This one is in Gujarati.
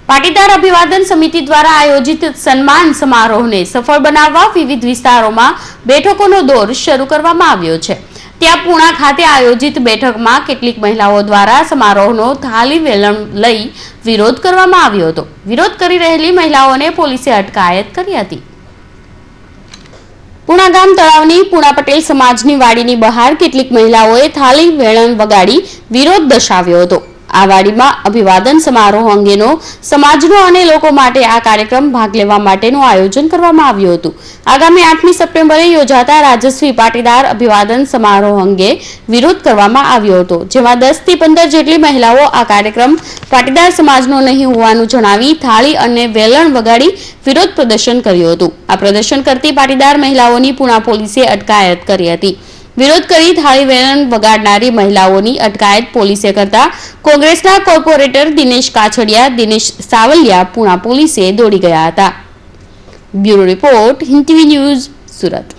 પાટીદાર અભિવાદન સમિતિ દ્વારા આયોજિત સન્માન સમારોહને સફળ બનાવવા વિવિધ વિસ્તારોમાં બેઠકોનો દોર શરૂ કરવામાં આવ્યો છે। ત્યાં પૂણા ખાતે આયોજિત બેઠકમાં કેટલીક મહિલાઓ દ્વારા સમારોહનો થાળી વેલણ લઈ વિરોધ કરવામાં આવ્યો હતો। વિરોધ કરી રહેલી મહિલાઓને પોલીસે અટકાયત કરી હતી। પૂણા ગામ તળાવની પૂણા પટેલ સમાજની વાડીની બહાર કેટલીક મહિલાઓએ થાળી વેલણ વગાડી વિરોધ દર્શાવ્યો હતો। આ વાડીમાં અભિવાદન સમારોહ અંગેનો સમાજનો અને લોકો માટે આ કાર્યક્રમ ભાગ લેવા માટેનું આયોજન કરવામાં આવ્યું હતું। આગામી 8મી સપ્ટેમ્બરે યોજાતા રાજસ્વી પાટીદાર અભિવાદન સમારોહ અંગે વિરોધ કરવામાં આવ્યો હતો, જેમાં 10 થી 15 જેટલી મહિલાઓ આ કાર્યક્રમ પાટીદાર સમાજનો નહીં હોવાનું જણાવી થાળી અને વેલણ વગાડી વિરોધ પ્રદર્શન કર્યું હતું। આ પ્રદર્શન કરતી પાટીદાર મહિલાઓની પૂણા પોલીસે અટકાયત કરી હતી। વિરોધ કરી થાળી વેલણ વગાડનારી મહિલાઓની અટકાયત પોલીસે કરતા કોંગ્રેસના કોર્પોરેટર દિનેશ કાછડિયા, દિનેશ સાવલિયા પૂણા પોલીસે દોડી ગયા હતા। Bureau report, Hind TV news, Surat.